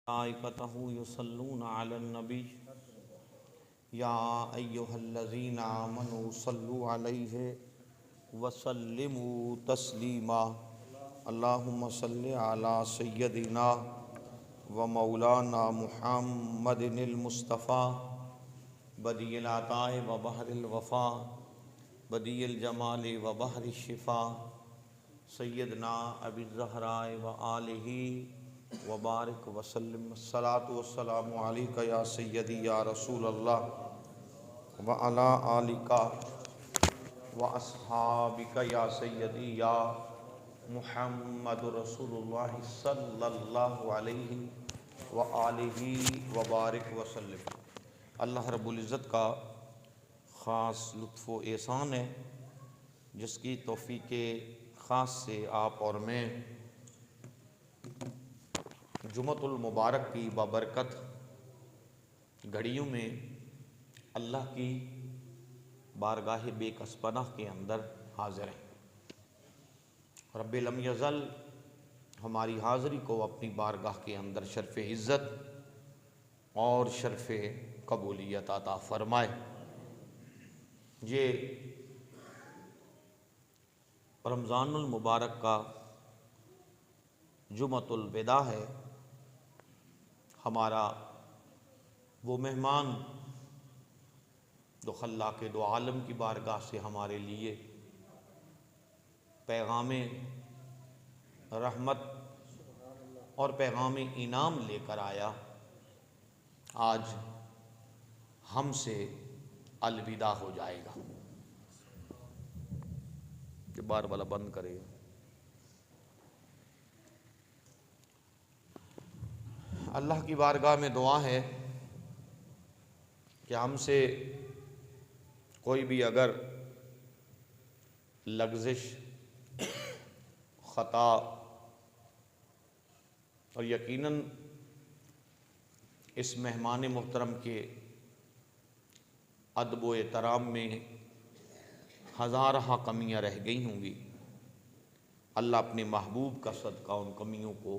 मलाइकतहु युसल्लूना Alan नबी या अय्युहल्लज़ीना आमनू सल्लु अलैहि वसल्लिमू तस्लीमा। अल्लाहुम्मा सल्लि अला सय्यदिना व मौलाना मुहम्मदिनिल मुस्तफ़ा बदियिल अताए व बहरिल वफ़ा बदियिल जमाली व बहरिश शिफ़ा सय्यदना अबी ज़हराए व आलिही व बारिक वसल्लम। अस्सलातु वस्सलामु अलैका या सय्यदी या रसूल अल्लाह व अला आलिका व अस्हाबिका या सय्यदी या मुहम्मदुर रसूलुल्लाह सल्लल्लाहु अलैहि व आलिही व बारिक वसल्लम। अल्लाह रब्बुल इज़्ज़त का ख़ास लुत्फ़ व एहसान है जिसकी तौफ़ीक़ ख़ास से आप और मैं जुमअतुल मुबारक की बाबरकत घड़ियों में अल्लाह की बारगाह बेकसपनाह के अंदर हाज़िर हैं। रब्बे लम यज़ल हमारी हाज़िरी को अपनी बारगाह के अंदर शर्फ़ इज़्ज़त और शर्फ़ कबूलियत अता फ़रमाए। ये रमज़ानुल मुबारक का जुमअतुल विदा है। हमारा वो मेहमान जो खल्लाक़ दो आलम की बारगाह से हमारे लिए पैगाम रहमत और पैगाम इनाम लेकर आया, आज हमसे अलविदा हो जाएगा। ये बार वाला बंद करेगा। अल्लाह की बारगाह में दुआ है कि हमसे कोई भी अगर लग़्ज़िश, ख़ता और यकीनन इस मेहमान मुहतरम के अदब व एहतराम में हज़ारहा कमियाँ रह गई होंगी, अल्लाह अपने महबूब का सदका उन कमियों को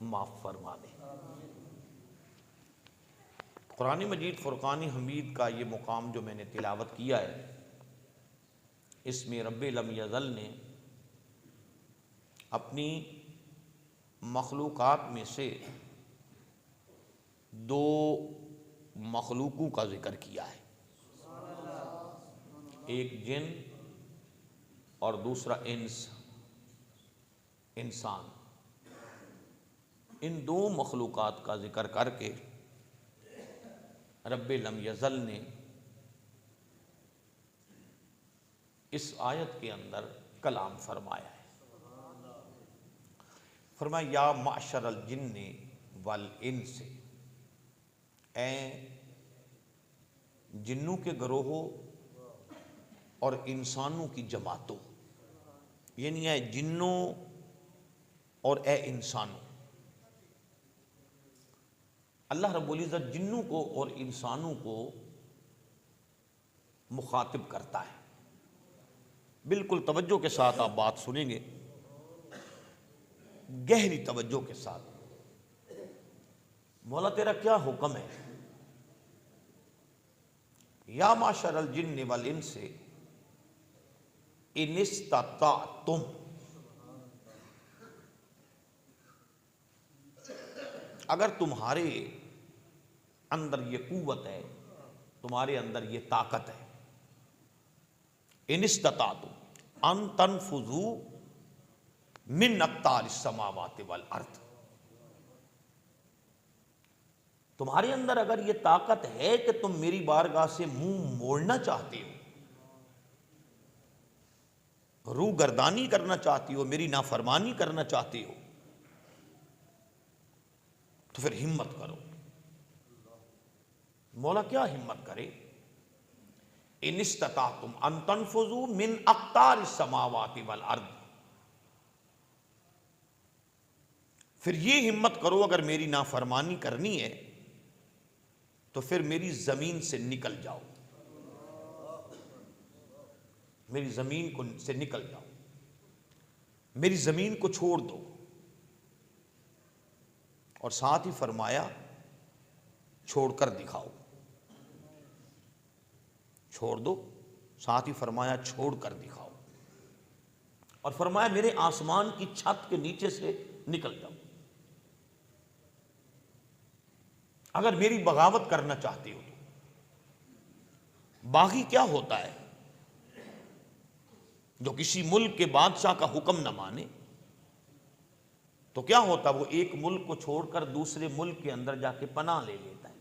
माफ़ फरमा दे। कुरान मजीद फ़ुरक़ान हमीद का ये मुकाम जो मैंने तिलावत किया है, इसमें रब्बे लम यज़ल ने अपनी मखलूक़ात में से दो मखलूक़ों का ज़िक्र किया है, एक जिन और दूसरा इंसान। इन दो मखलूक़ात का ज़िक्र करके रब्बे लम यज़ल ने इस आयत के अंदर कलाम फरमाया है। फरमाया या माशरल जिन्नि वल इंस, ए जिन्नों के गरोहों और इंसानों की जमातों, यानी है जिन्नों और ए इंसानों। अल्लाह रब्बुल इज़्ज़त जिन्नों को और इंसानों को मुखातिब करता है। बिल्कुल तवज्जो के साथ आप बात सुनेंगे, गहरी तवज्जो के साथ। मौला तेरा क्या हुक्म है? या माशरल जिन्नि वल इंस इन इस्तताअतुम, अगर तुम्हारे अंदर ये कुव्वत है, तुम्हारे अंदर ये ताकत है, इन इस्तताअतुम अन तनफुजू मिन अक़तारिस समावाति वल अर्द, तुम्हारे अंदर अगर ये ताकत है कि तुम मेरी बारगाह से मुंह मोड़ना चाहते हो, रू गर्दानी करना चाहती हो, मेरी नाफरमानी करना चाहती हो, तो फिर हिम्मत करो। मौला क्या हिम्मत करे? इन इस्तताअतुम अन तनफुजू मिन अक़तारिस समावाति वल अर्द, फिर ये हिम्मत करो अगर मेरी नाफरमानी करनी है तो फिर मेरी जमीन से निकल जाओ, मेरी जमीन से निकल जाओ, मेरी जमीन को छोड़ दो और साथ ही फरमाया छोड़कर दिखाओ, छोड़ दो, साथ ही फरमाया छोड़कर दिखाओ, और फरमाया मेरे आसमान की छत के नीचे से निकल जाओ। अगर मेरी बगावत करना चाहते हो तो। बागी क्या होता है? जो किसी मुल्क के बादशाह का हुक्म न माने तो क्या होता, वो एक मुल्क को छोड़कर दूसरे मुल्क के अंदर जाके पनाह ले लेता है,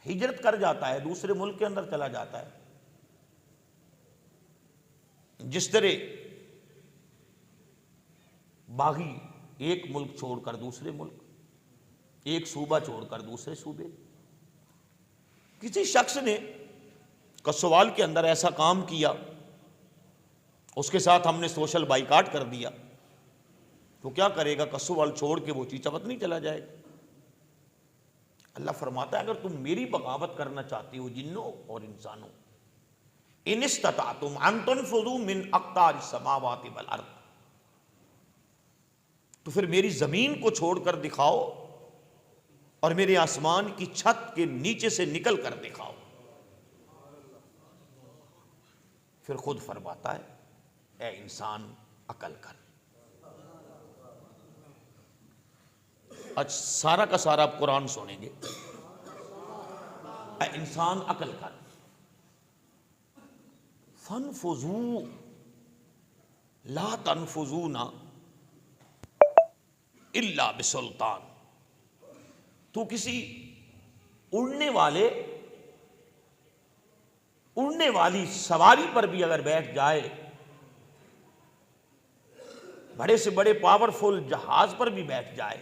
हिजरत कर जाता है, दूसरे मुल्क के अंदर चला जाता है। जिस तरह बागी एक मुल्क छोड़कर दूसरे मुल्क, एक सूबा छोड़कर दूसरे सूबे। किसी शख्स ने कसवाल के अंदर ऐसा काम किया, उसके साथ हमने सोशल बाइकाट कर दिया, तो क्या करेगा? कसवाल छोड़ के वो चीचावत नहीं चला जाएगा। अल्लाह फरमाता है अगर तुम मेरी बगावत करना चाहती हो जिन्नों और इंसानों, इनिस्ततातुम अन तनफुज़ू मिन अक़तारिस समावाति वल अर्द, तो फिर मेरी जमीन को छोड़कर दिखाओ और मेरे आसमान की छत के नीचे से निकल कर दिखाओ। फिर खुद फरमाता है ए इंसान अकल कर। आज सारा का सारा आप कुरान सुनेंगे, ए इंसान अकल कर। फनफुजू ला तनफुजूना इल्ला बिसुल्तान। तू किसी उड़ने वाली सवारी पर भी अगर बैठ जाए, बड़े से बड़े पावरफुल जहाज पर भी बैठ जाए,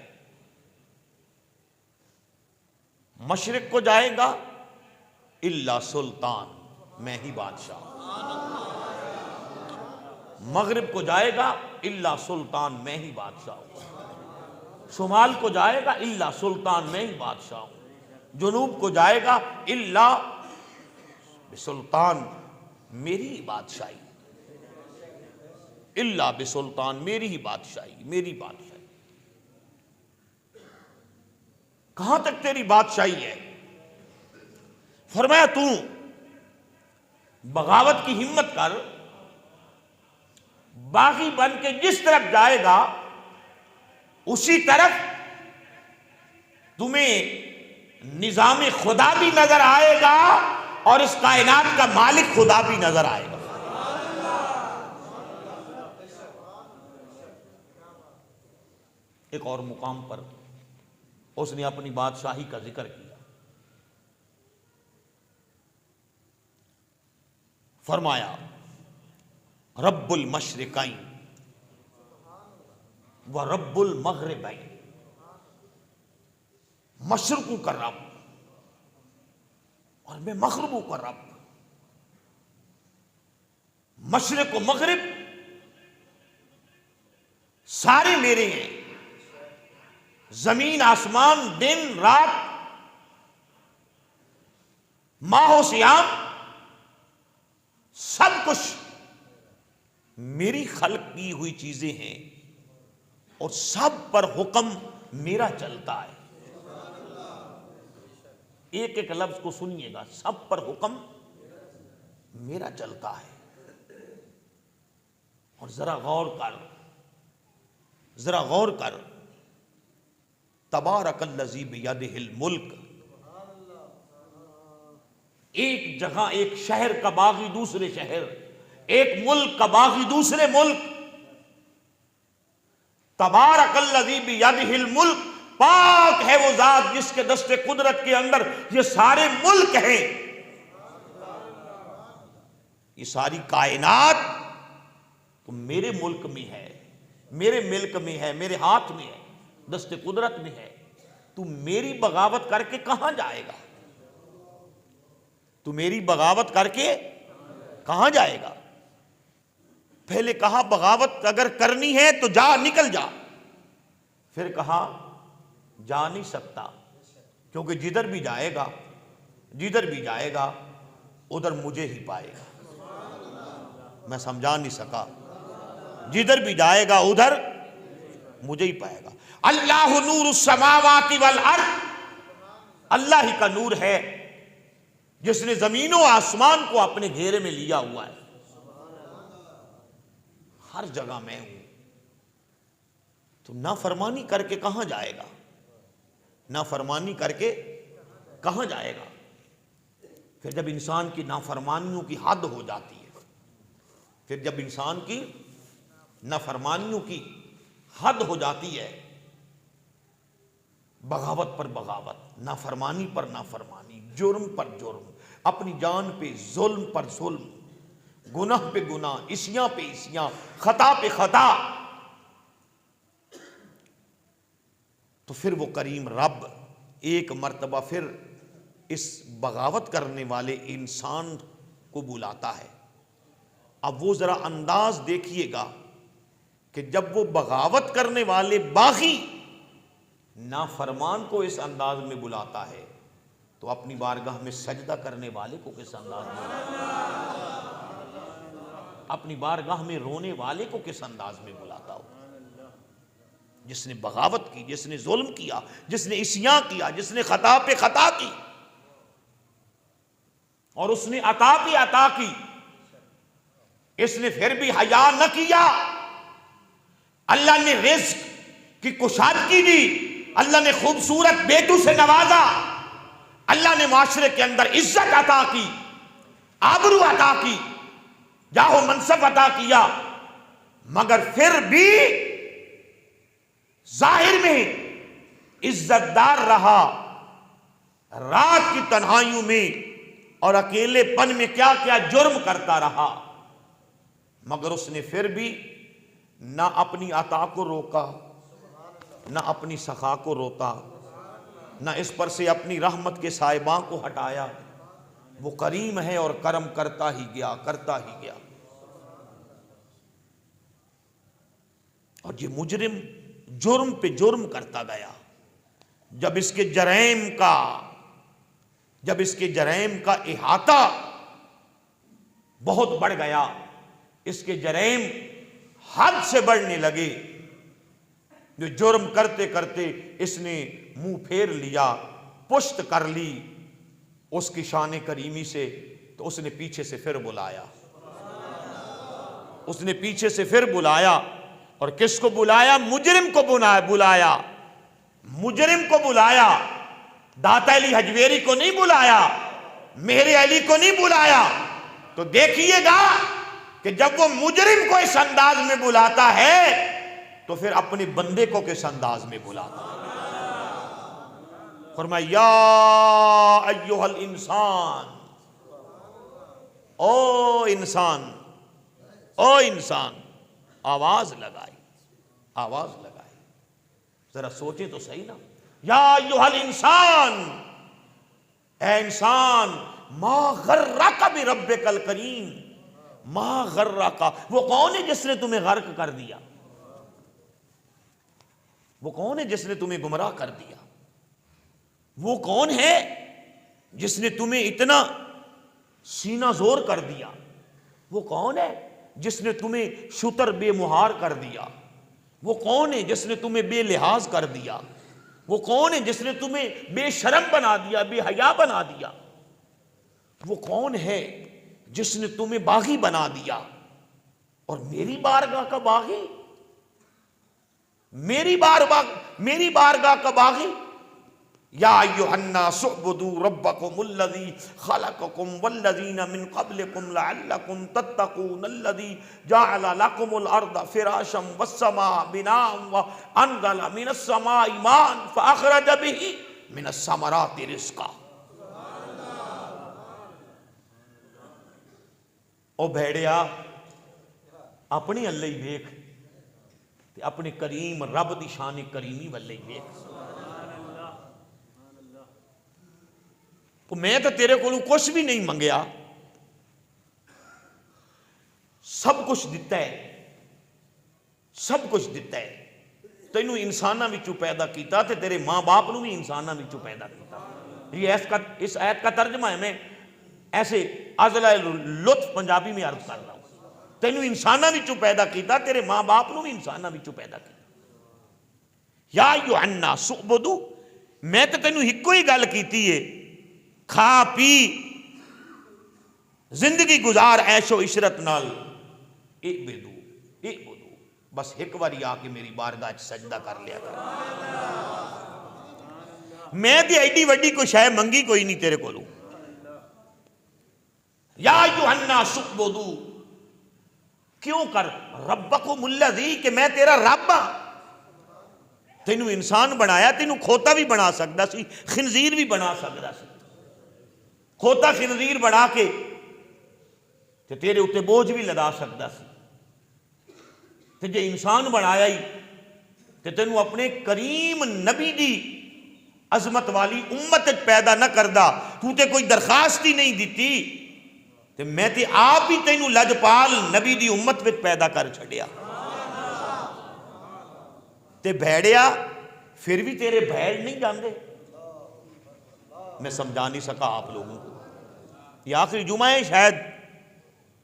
मशरिक को जाएगा इल्ला सुल्तान, मैं ही बादशाह, मगरिब को जाएगा इल्ला सुल्तान, मैं ही बादशाह हूं, शुमाल को जाएगा इल्ला सुल्तान, मैं ही बादशाह हूं, जुनूब को जाएगा इल्ला बिसुल्तान, मेरी ही बादशाही, इल्ला बिसुल्तान, मेरी ही बादशाही, मेरी बादशाही। कहां तक तेरी बादशाही है? फरमाया तू बगावत की हिम्मत कर, बागी बन के जिस तरफ जाएगा उसी तरफ तुम्हें निजाम खुदा भी नजर आएगा और इस कायनात का मालिक खुदा भी नजर आएगा। एक और मुकाम पर उसने अपनी बादशाही का जिक्र किया, फरमाया रब्बुल मशरिकैन व रब्बुल मगरिबैन। मशरक़ों का रब और मैं मगरिबों का रब। मशरिक व मगरिब सारे मेरे हैं, जमीन आसमान, दिन रात, माहो सियाम, सब कुछ मेरी खल्क की हुई चीजें हैं और सब पर हुक्म मेरा चलता है। एक एक लफ्ज को सुनिएगा, सब पर हुक्म मेरा चलता है। और जरा गौर कर, तबारकल्लज़ी बियदिहिल मुल्क। एक जगह एक शहर का बागी दूसरे शहर, एक मुल्क का बागी दूसरे मुल्क। तबारकल्लज़ी बियदिहिल मुल्क, पाक है वो जात जिसके दस्ते कुदरत के अंदर ये सारे मुल्क हैं। ये सारी कायनात तो मेरे मुल्क में है, मेरे मिल्क में है, मेरे हाथ में है, दस्ते कुदरत में है। तू मेरी बगावत करके कहां जाएगा? तू मेरी बगावत करके कहां जाएगा? पहले कहा बगावत अगर करनी है तो जा, निकल जा। फिर कहा जा नहीं सकता, क्योंकि जिधर भी जाएगा उधर मुझे ही पाएगा। मैं समझा नहीं सका, जिधर भी जाएगा उधर मुझे ही पाएगा। अल्लाहु नूरुस समावाति वल अर्द, अल्लाह ही का नूर है जिसने जमीन और आसमान को अपने घेरे में लिया हुआ है। हर जगह मैं हूं। तो नाफरमानी करके कहां जाएगा? नाफरमानी करके कहां जाएगा? फिर जब इंसान की नाफरमानियों की हद हो जाती है, फिर जब इंसान की नाफरमानियों की हद हो जाती है, बगावत पर बगावत, नाफरमानी पर नाफरमानी, जुर्म पर जुर्म, अपनी जान पे जुल्म पर जुल्म, गुनाह पे गुनाह, इसियां पे इसियां, खता पे खता, तो फिर वो करीम रब एक मर्तबा फिर इस बगावत करने वाले इंसान को बुलाता है। अब वो जरा अंदाज देखिएगा कि जब वो बगावत करने वाले बागी नाफरमान को इस अंदाज में बुलाता है, तो अपनी बारगाह में सजदा करने वाले को किस अंदाज में बुलाता है? अपनी बारगाह में रोने वाले को किस अंदाज में बुलाता हो? जिसने बगावत की, जिसने जुल्म किया, जिसने इस्यां किया, जिसने खता पे खता की, और उसने अता पे अता की, इसने फिर भी हया न किया। अल्लाह ने रिज़्क की कुशादगी दी, अल्लाह ने खूबसूरत बेटू से नवाजा, अल्लाह ने माशरे के अंदर इज्जत अता की, आबरू अता की, जाहो मनसब अता किया, मगर फिर भी जाहिर में इज्जतदार रहा। रात की तन्हाइयों में और अकेलेपन में क्या क्या जुर्म करता रहा, मगर उसने फिर भी ना अपनी अता को रोका, ना अपनी सखा को रोका, ना इस पर से अपनी रहमत के साहिबां को हटाया। वो करीम है और करम करता ही गया, करता ही गया। और ये मुजरिम जुर्म पे जुर्म करता गया। जब इसके जरैम का इहाता बहुत बढ़ गया, इसके जरैम हद से बढ़ने लगे, जो जुर्म करते करते इसने मुंह फेर लिया, पुश्त कर ली उसकी शान करीमी से, तो उसने पीछे से फिर बुलाया, उसने पीछे से फिर बुलाया। और किसको बुलाया? मुजरिम को बुलाया, मुजरिम को बुलाया। दाता अली हजवेरी को नहीं बुलाया, मेरे अली को नहीं बुलाया। तो देखिएगा कि जब वो मुजरिम को इस अंदाज में बुलाता है, तो फिर अपने बंदे को किस अंदाज में बुलाता है। फरमाया या अय्युहल इंसान, ओ इंसान, ओ इंसान। आवाज लगाई, आवाज लगाई। जरा सोचे तो सही ना। या अय्युहल इंसान, ए इंसान, मा गर्रका बि रब्बिकल करीम, मा गर्रका। वो कौन है जिसने तुम्हें गर्क कर दिया? वो कौन है जिसने तुम्हें गुमराह कर दिया? वो कौन है जिसने तुम्हें इतना सीना जोर कर दिया? वो कौन है जिसने तुम्हें शुतर बेमुहार कर दिया? वो कौन है जिसने तुम्हें बेलिहाज कर दिया? वो कौन है जिसने तुम्हें बेशरम बना दिया, बेहया बना दिया? वो कौन है जिसने तुम्हें बागी बना दिया? और मेरी बारगाह का बागी, मेरी बारगाह का बागी। या अय्युहन्नास उअ्बुदू रब्बकुमुल्लज़ी खलक़कुम वल्लज़ीना मिन क़ब्लिकुम लअल्लकुम तत्तक़ून अल्लज़ी जअल लकुमुल अर्द फ़िराशम वस्समाअ बिनाअन व अनज़ल मिनस समाइ माअन फ़अख़रज बिही मिनस समराति रिज़्क़ा। ओ भेड़िया, अपनी अल्लाह ही वेख ते अपने करीम रब दी शान करीमी वल्ले ही वेख। मैं तो तेरे को कुछ भी नहीं मंगया, सब कुछ दिता है, सब कुछ दिता है। तेनू इंसाना विचों पैदा किया, ते तेरे मां बाप नू भी इंसाना विचों पैदा किया। ये इस आयत का तर्जमा है। मैं ऐसे अज़ला लुत्फ पंजाबी में अर्ज कर रहा हूं। तेनू इंसाना विचों पैदा किया, तेरे मां बाप नू भी इंसाना विचों पैदा किया। या युहन्ना सुबुदू, मैं तो तेनू इको ही गल की है, खा पी जिंदगी गुजार ऐशो इशरत नाल, ए बुदू, बस एक बारी आके मेरी बारगाह सजदा कर लिया कर। मैं तो एडी वड्डी कोई शय मंगी कोई नहीं तेरे कोलू। या युहन्ना सुबुदू, क्यों कर रब्बकुमुल्लज़ी, कि मैं तेरा रब हां। तेनू इंसान बनाया, तेनू खोता भी बना सकता सी, खिनजीर भी बना सकता सी। खोता खिनजीर बना के ते तेरे उत्ते बोझ भी लदा सकता सी। ते जे इंसान बनाया ही ते तेनू अपने करीम नबी दी अजमत वाली उम्मत पैदा न करदा, तू ते कोई दरखास्त ही नहीं दी, ते मैं ते आप ही तेनू लजपाल नबी दी उम्मत विच पैदा कर छड़िया। ते भैड़िया फिर भी तेरे भैड़ नहीं जाते। मैं समझा नहीं सका आप लोगों को। ये आखिरी जुमा है,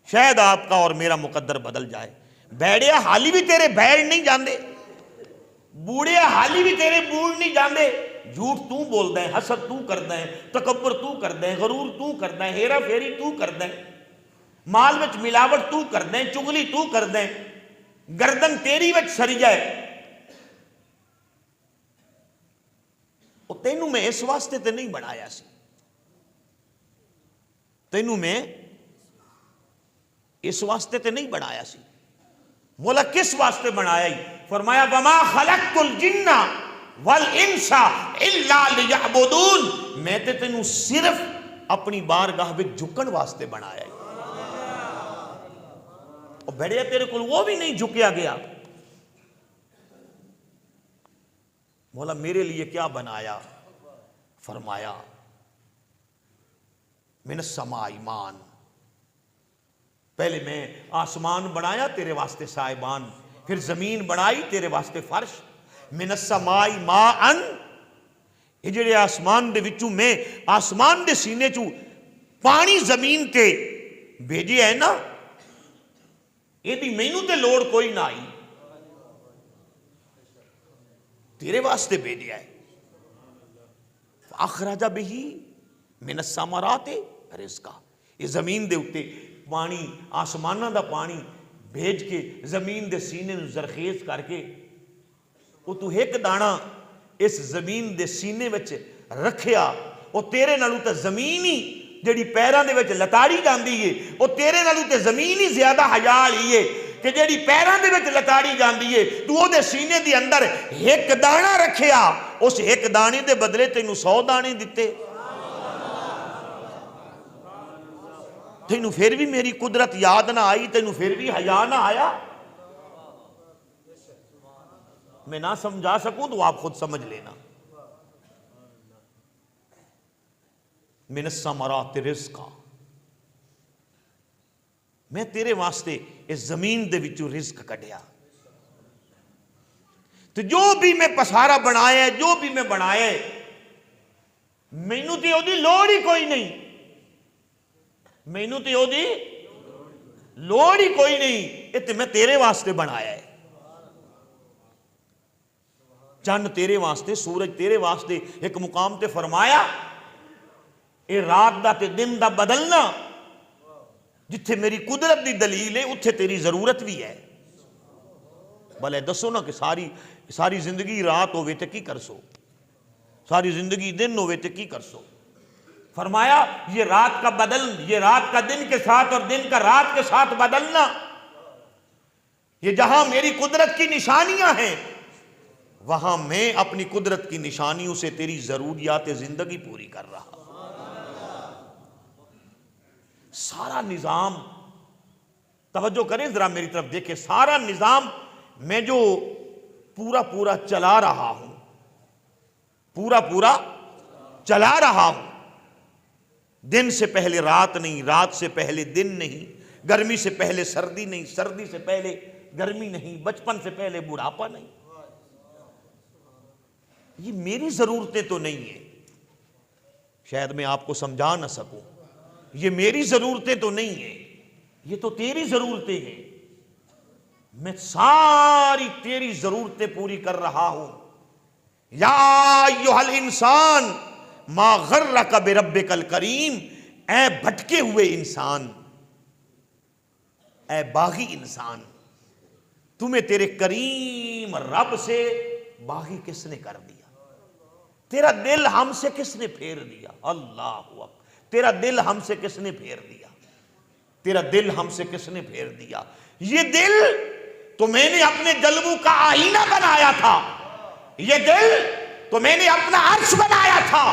शायद आपका और मेरा मुकद्दर बदल जाए। भैड़िया हाली भी तेरे भैड़ नहीं जाते, बूढ़े हाली भी तेरे बूढ़ नहीं जाते। झूठ तू बोलता है, हसद तू करता है, तकब्बर तू करता है, गरूर तू करता है, हेरा फेरी तू करता है, माल विच मिलावट तू करता है, चुगली तू करता है, गर्दन तेरी विच सरी जाए। तेनू मैं इस वास्ते ते नहीं बनाया सी, तेनू मैं इस वास्ते ते नहीं बनाया सी। मोला किस वास्ते बनाया ही? फरमाया वमा खलक़तुल जिन्ना वल इंसा इल्ला लियअबुदून, मैं ते तेनू सिर्फ अपनी बारगाह में झुकन वास्ते बनाया ही। और भेड़िया तेरे को वो भी नहीं झुकया गया। बोला मेरे लिए क्या बनाया? फरमाया मिनस समा ईमान, पहले मैं आसमान बनाया तेरे वास्ते साहिबान, फिर जमीन बनाई तेरे वास्ते फर्श। मिनस समाई माअन, ये जेड़े आसमान दे विचों मैं आसमान दे सीने चू पानी जमीन ते भेजे है ना, यदि मैनू ते लोड़ कोई ना आई, तेरे वास्ते भेजा है। अखराजा बिही मिनस समराते रिज़्का, ये जमीन दे उत्ते पानी आसमाना दा पानी भेज के जमीन दे सीने नूं जरखेज करके वो तू एक दाना इस जमीन दे सीने विच रखिया, वो तेरे नालों तो जमीन ही जिहड़ी पैरां दे विच लताड़ी जांदी है, वो तेरे नालों तो जमीन ही ज्यादा हया वाली है कि जिहड़ी पैरां दे विच लताड़ी जांदी है। तू ओहदे सीने दे अंदर एक दाना रखिया, उस एक दाने दे बदले तैनूं 100 दाने दिते। तेनू फिर भी मेरी कुदरत याद ना आई, तेनू फिर भी हया ना आया। मैं ना समझा सकूं तो आप खुद समझ लेना। मिनस समरात रिज़्का, मैं तेरे वास्ते इस जमीन दे विचों रिज़्क कढ़िया। तो जो भी मैं पसारा बनाया है, जो भी मैं बनाया है, मैनू तो ओदी लोड़ ही कोई नहीं, मैनू तो ओदी लोड़ ही कोई नहीं, ये तो मैं तेरे वास्ते बनाया है। चंद तेरे वास्ते, सूरज तेरे वास्ते। एक मुकाम ते फरमाया ये रात दा ते दिन दा बदलना, जिथे मेरी कुदरत की दलील है उत्थे तेरी जरूरत भी है। भले दसो ना कि सारी जिंदगी रात होवे ते की कर सो, सारी जिंदगी दिन होवे ते की कर सो। फरमाया ये रात का दिन के साथ और दिन का रात के साथ बदलना, ये जहां मेरी कुदरत की निशानियां हैं, वहां मैं अपनी कुदरत की निशानियों से तेरी जरूरियात जिंदगी पूरी कर रहा। सारा निजाम, तवज्जो करें जरा मेरी तरफ देखें, सारा निजाम मैं जो पूरा चला रहा हूं, पूरा चला रहा हूं, दिन से पहले रात नहीं, रात से पहले दिन नहीं, गर्मी से पहले सर्दी नहीं, सर्दी से पहले गर्मी नहीं, बचपन से पहले बुढ़ापा नहीं। ये मेरी जरूरतें तो नहीं है, शायद मैं आपको समझा ना सकूं, ये मेरी जरूरतें तो नहीं है, ये तो तेरी जरूरतें हैं। मैं सारी तेरी जरूरतें पूरी कर रहा हूं, या अय्युहल इंसान मा गर्रका बिरब्बिकल करीम, ऐ भटके हुए इंसान, ऐ बागी इंसान, तुम्हें तेरे करीम रब से बागी किसने कर दिया? तेरा दिल हमसे किसने फेर दिया? अल्लाह अकबर, तेरा दिल हमसे किसने फेर दिया? तेरा दिल हमसे किसने फेर दिया? ये दिल तो मैंने अपने जल्बों का आईना बनाया था, ये दिल तो मैंने अपना अर्श बनाया था,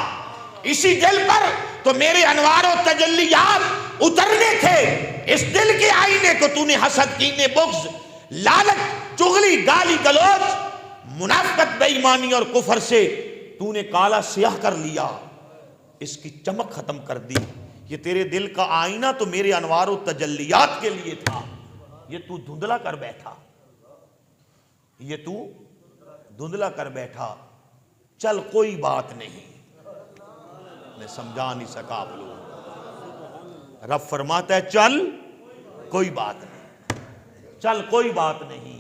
इसी दिल पर तो मेरे अनवार और तजल्लियात उतरने थे। इस दिल के आईने को तूने हसद, कीने, बुग़्ज़, लालच, चुगली, गाली गलौज, मुनाफ़िक़त, बेईमानी और कुफर से तूने काला स्याह कर लिया, इसकी चमक खत्म कर दी। ये तेरे दिल का आईना तो मेरे अनवार और तजल्लियात के लिए था, ये तू धुंधला कर बैठा, ये तू धुंधला कर बैठा। चल कोई बात नहीं, मैं समझा नहीं सका आप लोग। रब फरमाता है चल कोई बात नहीं, चल कोई बात नहीं,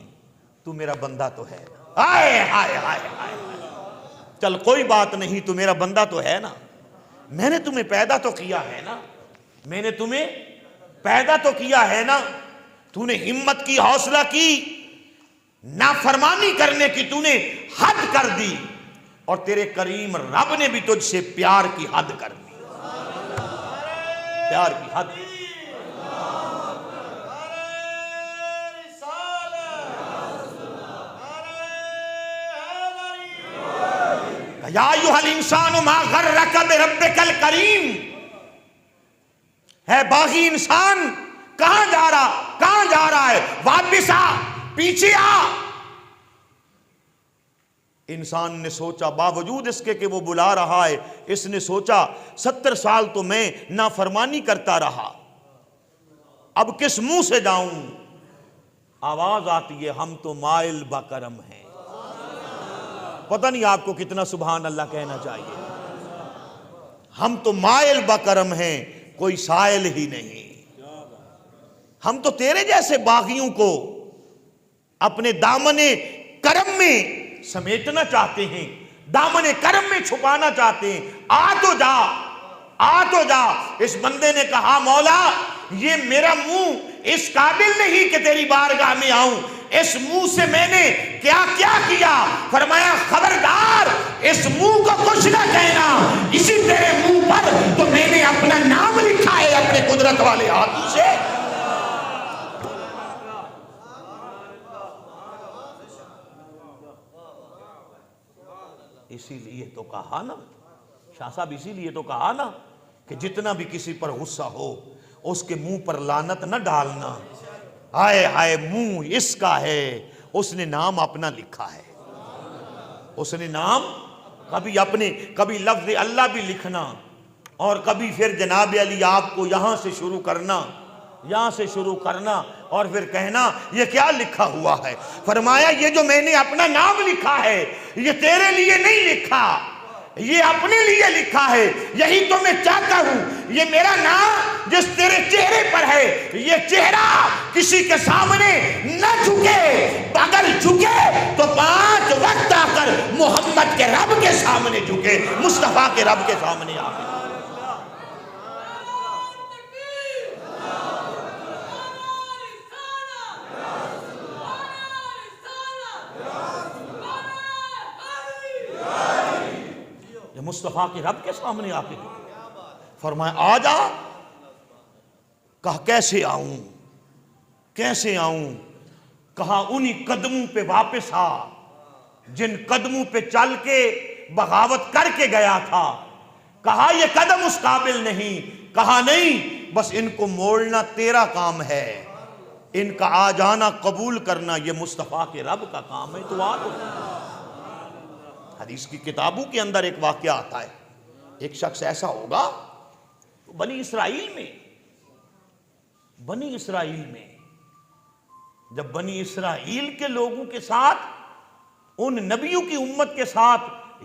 तू मेरा बंदा तो है ना। हाय हाय हाय हाय, चल कोई बात नहीं, तू मेरा बंदा तो है ना, मैंने तुम्हें पैदा तो किया है ना, मैंने तुम्हें पैदा तो किया है ना, तूने हिम्मत की, हौसला की, नाफरमानी करने की तूने हद कर दी, और तेरे करीम रब ने भी तुझसे प्यार की हद कर दी, प्यार की हद। या अय्युहल इंसानु मा गर्रका बिरब्बिकल करीम, है बागी इंसान, कहां जा रहा है? वापिस आ, पीछे आ। इंसान ने सोचा, बावजूद इसके कि वो बुला रहा है, इसने सोचा 70 साल तो मैं नाफरमानी करता रहा, अब किस मुंह से जाऊं? आवाज आती है, हम तो माइल बकरम हैं। पता नहीं आपको कितना सुभान अल्लाह कहना चाहिए। हम तो माइल बकरम हैं, कोई साइल ही नहीं। हम तो तेरे जैसे बागियों को अपने दामने करम में समेटना चाहते हैं, दामने करम में छुपाना चाहते हैं। आ तो जा, आ तो जा। इस बंदे ने कहा, मौला ये मेरा मुंह इस काबिल नहीं कि तेरी बारगाह में आऊं, इस मुंह से मैंने क्या क्या किया। फरमाया, खबरदार इस मुंह को कुछ ना कहना, इसी तेरे मुंह पर तो मैंने अपना नाम लिखा है अपने कुदरत वाले हाथों से। इसीलिए तो कहा ना शाह साहब, इसीलिए तो कहा ना कि जितना भी किसी पर गुस्सा हो उसके मुंह पर लानत न डालना। हाय हाय, मुंह इसका है, उसने नाम अपना लिखा है, उसने नाम कभी लफ्ज अल्लाह भी लिखना, और कभी फिर जनाब अली आपको यहां से शुरू करना और फिर कहना ये क्या लिखा हुआ है। फरमाया, ये जो मैंने अपना नाम लिखा है ये तेरे लिए नहीं लिखा, ये अपने लिए लिखा है। यही तो मैं चाहता हूं, ये मेरा नाम जिस तेरे चेहरे पर है, ये चेहरा किसी के सामने न झुके, अगर झुके तो 5 वक्त आकर मोहम्मद के रब के सामने झुके, मुस्तफा के रब के सामने आकर। मुस्तफा के रब के सामने आके फरमाया, आ जा। कहा, कैसे आऊं, कैसे आऊं? कहा, उन्हीं कदमों पे वापस आ जिन कदमों पे चल के बगावत करके गया था। कहा, ये कदम उस काबिल नहीं। कहा, नहीं, बस इनको मोड़ना तेरा काम है, इनका आ जाना कबूल करना ये मुस्तफा के रब का काम है। तो आ तो हदीस की किताबों के अंदर एक वाकया आता है, एक शख्स ऐसा होगा तो बनी इसराइल में जब बनी इसराइल के लोगों के साथ, उन नबियों की उम्मत के साथ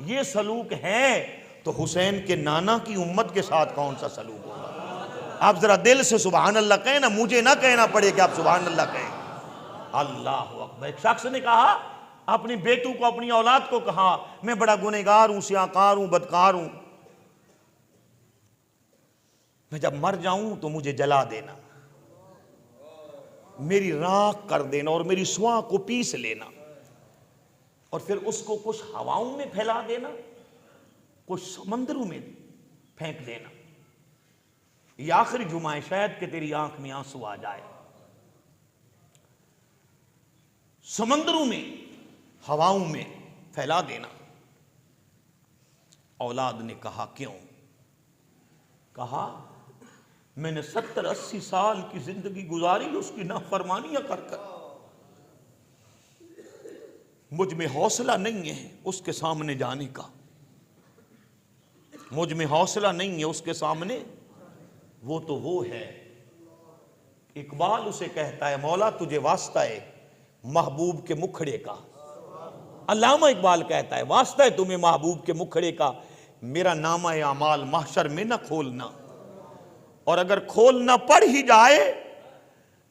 ये सलूक है, तो हुसैन के नाना की उम्मत के साथ कौन सा सलूक होगा? आप जरा दिल से सुभान अल्लाह कहें ना, मुझे ना कहना पड़े कि आप सुभान अल्लाह कहें। अल्लाह हू अकबर। एक शख्स ने कहा, अपने बेटू को, अपनी औलाद को कहा मैं बड़ा गुनहगार हूं, सियाकार हूं, बदकार हूं, मैं जब मर जाऊं तो मुझे जला देना, मेरी राख कर देना और मेरी सुआ को पीस लेना और फिर उसको कुछ हवाओं में फैला देना, कुछ समंदरों में फेंक देना। ये आखिरी जुमा है, शायद कि तेरी आंख में आंसू आ जाए। समंदरों में, हवाओं में फैला देना। औलाद ने कहा क्यों? कहा मैंने 70-80 साल की जिंदगी गुजारी उसकी नाफरमानियां कर कर, मुझ में हौसला नहीं है उसके सामने जाने का, मुझ में हौसला नहीं है उसके सामने। वो तो वो है, इकबाल उसे कहता है मौला तुझे वास्ता है महबूब के मुखड़े का। अल्लामा इकबाल कहता है वास्ता है तुम्हें महबूब के मुखड़े का, मेरा नामा ए अमाल महशर में न खोलना, और अगर खोलना पड़ ही जाए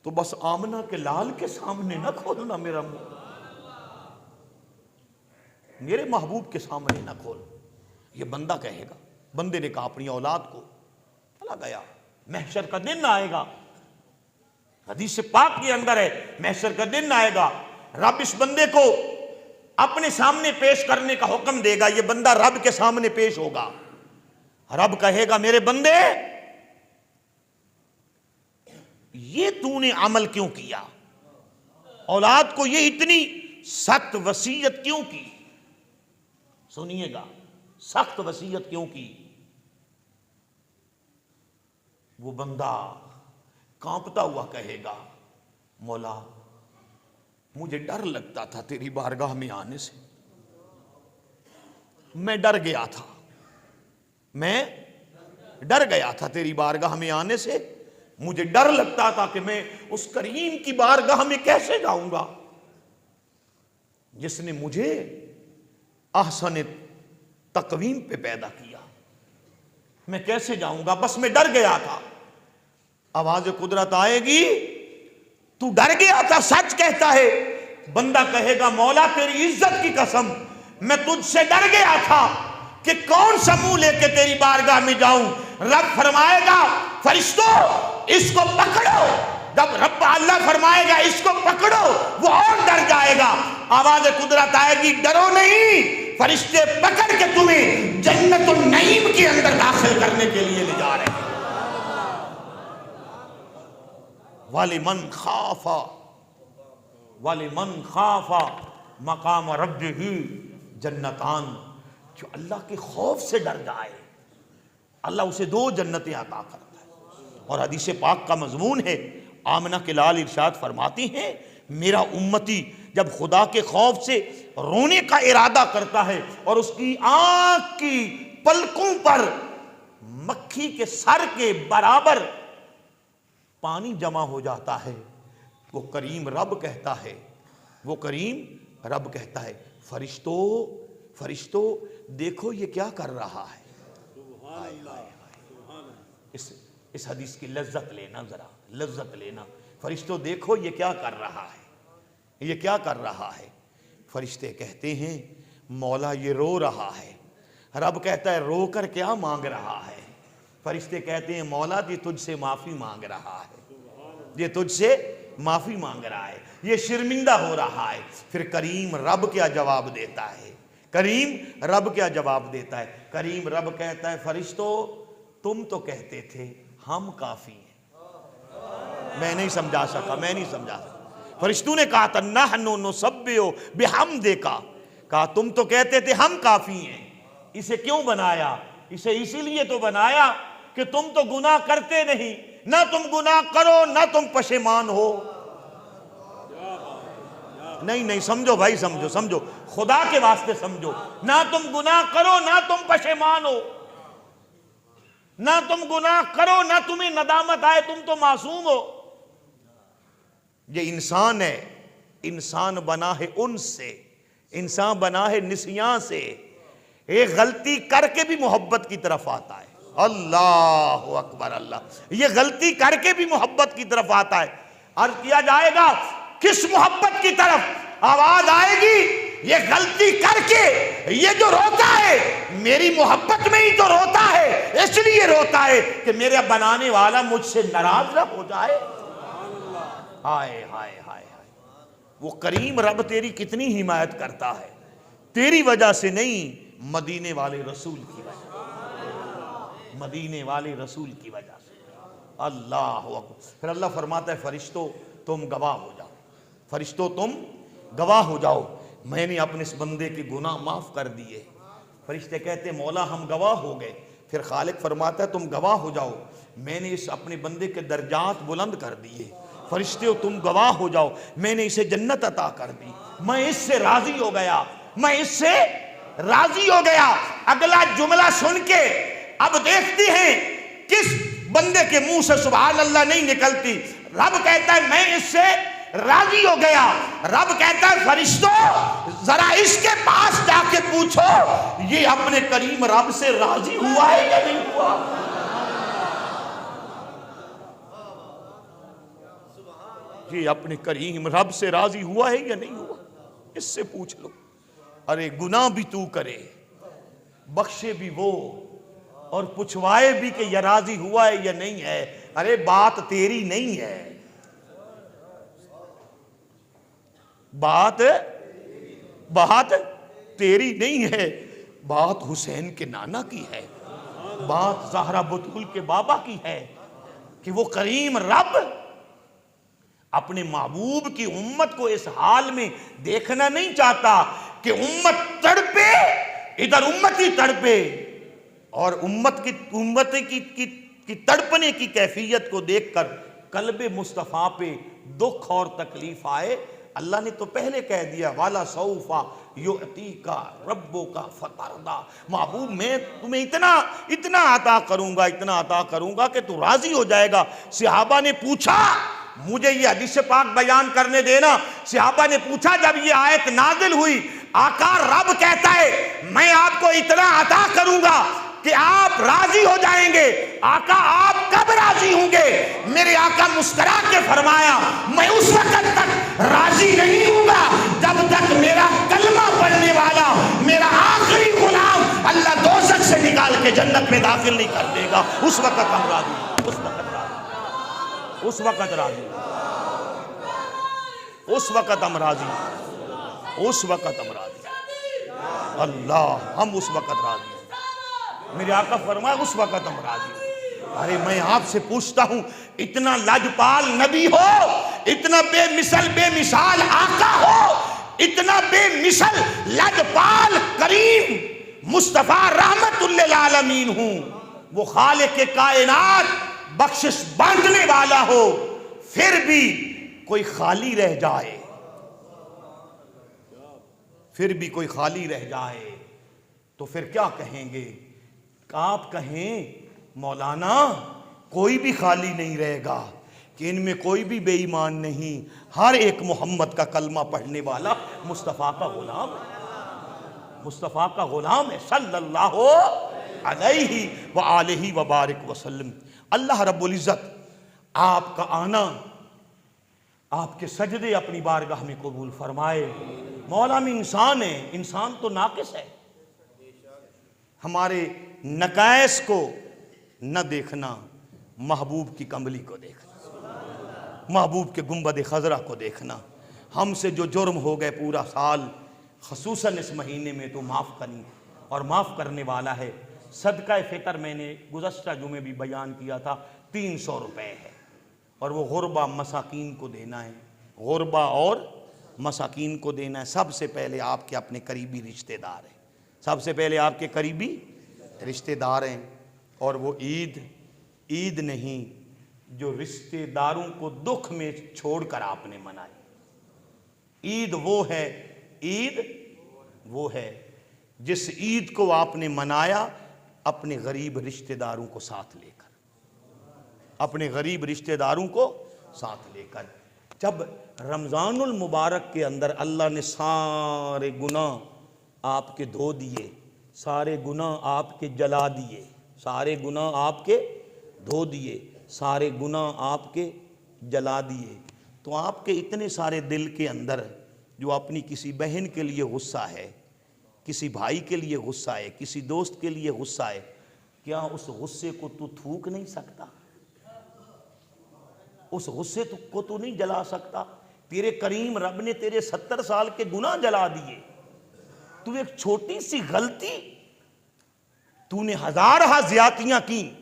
तो बस आमना के लाल के सामने न खोलना मेरा मुंह, मेरे महबूब के सामने न खोल। ये बंदा कहेगा। बंदे ने कहा अपनी औलाद को, चला गया। महशर का दिन आएगा, हदीस पाक के अंदर है महशर का दिन आएगा, रब इस बंदे को अपने सामने पेश करने का हुक्म देगा। ये बंदा रब के सामने पेश होगा। रब कहेगा मेरे बंदे ये तूने अमल क्यों किया, औलाद को ये इतनी सख्त वसीयत क्यों की? सुनिएगा, सख्त वसीयत क्यों की? वो बंदा कांपता हुआ कहेगा मौला मुझे डर लगता था तेरी बारगाह में आने से, मैं डर गया था, मैं डर गया था तेरी बारगाह में आने से, मुझे डर लगता था कि मैं उस करीम की बारगाह में कैसे जाऊंगा जिसने मुझे अहसन तकवीम पे पैदा किया, मैं कैसे जाऊंगा, बस मैं डर गया था। आवाज कुदरत आएगी तू डर गया था, सच कहता है। बंदा कहेगा मौला तेरी इज्जत की कसम मैं तुझसे डर गया था कि कौन सा मुंह लेके तेरी बारगाह में जाऊं। रब फरमाएगा फरिश्तों इसको पकड़ो, जब रब अल्लाह फरमाएगा इसको पकड़ो, वो और डर जाएगा। आवाज कुदरत आएगी डरो नहीं, फरिश्ते पकड़ के तुम्हें जन्नतुन नईम के अंदर दाखिल करने के लिए ले जा रहे हैं। वालिमन खाफा मकाम रब्बिही जन्नतान, जो अल्लाह के खौफ से डर जाए अल्लाह उसे 2 जन्नतें अता करता है। और हदीस पाक का मजमून है, आमना के लाल इरशाद फरमाती हैं मेरा उम्मती जब खुदा के खौफ से रोने का इरादा करता है और उसकी आंख की पलकों पर मक्खी के सर के बराबर पानी जमा हो जाता है, वो करीम रब कहता है, वो करीम रब कहता है फरिश्तों फरिश्तों देखो ये क्या कर रहा है। इस हदीस की लज्जत लेना, जरा लज्जत लेना। फरिश्तों देखो ये क्या कर रहा है, ये क्या कर रहा है। फरिश्ते कहते हैं मौला ये रो रहा है। रब कहता है रो कर क्या मांग रहा है। फरिश्ते कहते हैं मौला ये तुझसे माफी मांग रहा है, ये तुझसे माफी मांग रहा है, ये शर्मिंदा हो रहा है। फिर करीम रब क्या जवाब देता है, करीम रब क्या जवाब देता है। करीम रब कहता है फरिश्तों तुम तो कहते थे हम काफी हैं। मैं नहीं समझा सका, मैं नहीं समझा सका। फरिश्तों ने कहा था नहनु नुसब्बिहु बिहम्दिका, कहा तुम तो कहते थे हम काफी हैं। इसे क्यों बनाया? इसे इसीलिए तो बनाया कि तुम तो गुनाह करते नहीं, ना तुम गुनाह करो ना तुम पशेमान हो। नहीं नहीं समझो भाई, समझो समझो, खुदा के वास्ते समझो। ना तुम गुनाह करो ना तुम पशेमान हो, ना तुम गुनाह करो ना तुम्हें नदामत आए, तुम तो मासूम हो। ये इंसान है, इंसान बना है उनसे, इंसान बना है निसियां से। एक गलती करके भी मोहब्बत की तरफ आता है। अल्लाह अकबर अल्लाह, ये गलती करके भी मोहब्बत की तरफ आता है। अर्ज किया जाएगा किस मोहब्बत की तरफ? आवाज आएगी ये गलती करके ये जो रोता है मेरी मोहब्बत में ही तो रोता है, इसलिए रोता है कि मेरा बनाने वाला मुझसे नाराज न हो जाए। हाय हाय हाय हाय, वो करीम रब तेरी कितनी हिमायत करता है, तेरी वजह से नहीं, मदीने वाले रसूल की वजह, मदीने वाले रसूल की वजह से। अल्लाह अकबर। फिर अल्लाह फरमाता है फरिश्तों तुम गवाह हो जाओ, फरिश्तों तुम गवाह हो जाओ, मैंने अपने इस बंदे के गुनाह माफ कर दिए। फरिश्ते कहते मौला हम गवाह हो गए। फिर खालिक फरमाता है तुम गवाह हो जाओ, मैंने इस अपने बंदे के दर्जात बुलंद कर दिए। फरिश्ते तुम गवाह हो जाओ, मैंने इसे जन्नत अता कर दी, मैं इससे राजी हो गया, मैं इससे राजी हो गया। अगला जुमला सुन के अब देखते हैं किस बंदे के मुंह से सुभान अल्लाह नहीं निकलती। रब कहता है मैं इससे राजी हो गया। रब कहता है फरिश्तों जरा इसके पास जाके पूछो ये अपने करीम रब से राजी हुआ है या नहीं हुआ। ये अपने करीम रब से राजी हुआ है या नहीं हुआ, इससे पूछ लो। अरे गुनाह भी तू करे, बख्शे भी वो, और पूछवाए भी कि यह राजी हुआ है या नहीं है। अरे बात तेरी नहीं है, बात तेरी नहीं है, बात हुसैन के नाना की है, बात ज़हरा बतूल के बाबा की है कि वो करीम रब अपने महबूब की उम्मत को इस हाल में देखना नहीं चाहता कि उम्मत तड़पे, इधर उम्मत ही तड़पे, और उम्मत की तड़पने की कैफियत को देखकर कल्बे मुस्तफ़ा पे दुख और तकलीफ आए। अल्लाह ने तो पहले कह दिया वाला सौफा युअतीका रब्बुका फतरदा, महबूब मैं तुम्हें इतना अता करूंगा, इतना अता करूंगा कि तू राजी हो जाएगा। सहाबा ने पूछा, मुझे ये हदीस पाक बयान करने देना, सहाबा ने पूछा जब ये आयत नाजिल हुई, आका रब कहता है मैं आपको इतना अता करूंगा कि आप राजी हो जाएंगे। आका आप कब राजी होंगे? मेरे आका मुस्कुरा के फरमाया मैं उस वक्त तक राजी नहीं हूंगा जब तक मेरा कलमा पढ़ने वाला मेरा आखिरी गुलाम अल्लाह दोज़ख से निकाल के जन्नत में दाखिल नहीं कर देगा। उस वक्त हम राजी, उस वक्त राजी, उस वक्त राजी, उस वक्त हम राजी, उस वक्त हम राजी। अल्लाह हम उस वक्त राजी, मेरे आका फरमाया उस वक्त हम राजी। अरे मैं आपसे पूछता हूं, इतना लाजपाल नबी हो, इतना बेमिसाल आका हो, इतना बेमिसाल लाजपाल करीम मुस्तफा रहमतुल्लिल आलमीन हूं, वो खालिक के कायनात बख्शिश बांटने वाला हो, फिर भी कोई खाली रह जाए, फिर भी कोई खाली रह जाए तो फिर क्या कहेंगे? आप कहें मौलाना कोई भी खाली नहीं रहेगा कि इनमें कोई भी बेईमान नहीं, हर एक मोहम्मद का कलमा पढ़ने वाला मुस्तफ़ा का गुलाम है, मुस्तफ़ा का गुलाम है सल्लल्लाहु अलैहि व आलिहि व बारिक वसल्लम। अल्लाह रब्बुल इज़्ज़त आपका आना, आपके सजदे अपनी बारगाह में कबूल फरमाए। मौला में इंसान है, इंसान तो नाकिस है, हमारे नकायस को न देखना, महबूब की कमली को देखना, महबूब के गुंबद खजरा को देखना। हमसे जो जुर्म हो गए पूरा साल, खसूसन इस महीने में तो माफ़ करें, और माफ़ करने वाला है। सदका फ़ितर मैंने गुज़श्ता जुमे भी बयान किया था, 300 रुपये है, और वो गुरबा मसाकीन को देना है, गुरबा और मसाकीन को देना है। सबसे पहले आपके अपने करीबी रिश्तेदार हैं, सबसे पहले आपके करीबी रिश्तेदार हैं, और वो ईद नहीं जो रिश्तेदारों को दुख में छोड़कर आपने मनाई। ईद वो है जिस ईद को आपने मनाया अपने गरीब रिश्तेदारों को साथ लेकर, अपने गरीब रिश्तेदारों को साथ लेकर। जब रमज़ानुल मुबारक के अंदर अल्लाह ने सारे गुनाह आपके धो दिए, सारे गुनाह आपके जला दिए, सारे गुनाह आपके धो दिए, सारे गुनाह आपके जला दिए, तो आपके इतने सारे दिल के अंदर जो अपनी किसी बहन के लिए गुस्सा है, किसी भाई के लिए गुस्सा है, किसी दोस्त के लिए गुस्सा है, क्या उस गुस्से को तू थूक नहीं सकता? उस गुस्से को तू नहीं जला सकता? तेरे करीम रब ने तेरे 70 साल के गुनाह जला दिए। तू एक छोटी सी गलती, तूने हजार ज्यादतियां की,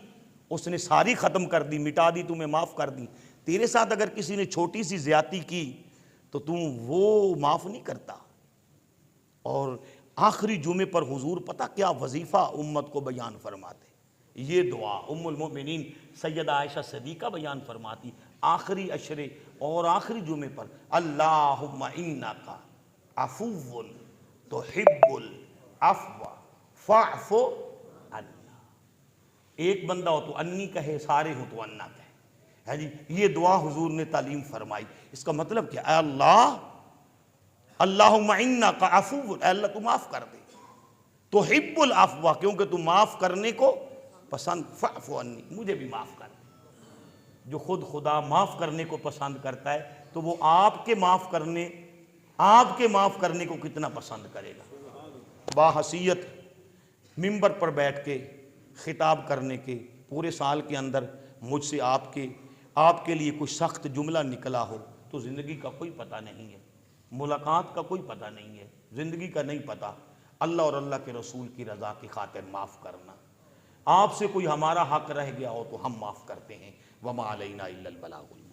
उसने सारी खत्म कर दी, मिटा दी, तुम्हें माफ कर दी। तेरे साथ अगर किसी ने छोटी सी ज्यादती की तो तू वो माफ नहीं करता। और आखिरी जुमे पर हुजूर पता क्या वजीफा उम्मत को बयान फरमाते, ये दुआ उम्मुल मोमिनीन सैयदा आयशा सदीका बयान फरमाती आखिरी अशरे और आखिरी जुमे पर, अल्लाहुम्मा इन्नका अफुव्वुन तुहिब्बुल अफ़्व फ़अफ़ु अन्ना। एक बंदा हो तो अन्नी कहे, सारे हो तो अन्ना कहे, है जी। ये दुआ हुजूर ने तालीम फरमाई। इसका मतलब क्या? अल्लाह अल्लाहुम्मा इन्नका अफुव्वुन, अल्लाह तू माफ कर दे, तुहिब्बुल अफ़्व, क्योंकि तू माफ करने को पसंद, फ़अफ़ु अन्नी, मुझे भी माफ कर दे। जो खुद खुदा माफ करने को पसंद करता है तो वो आपके माफ करने को कितना पसंद करेगा। बाहसीयत मिंबर पर बैठ के खिताब करने के पूरे साल के अंदर मुझसे आपके लिए कोई सख्त जुमला निकला हो तो ज़िंदगी का कोई पता नहीं है, मुलाकात का कोई पता नहीं है, ज़िंदगी का नहीं पता। अल्लाह और अल्लाह के रसूल की रज़ा की खातिर माफ़ करना। आपसे कोई हमारा हक रह गया हो तो हम माफ़ करते हैं। वमा अलैना इल्लल बलागुल।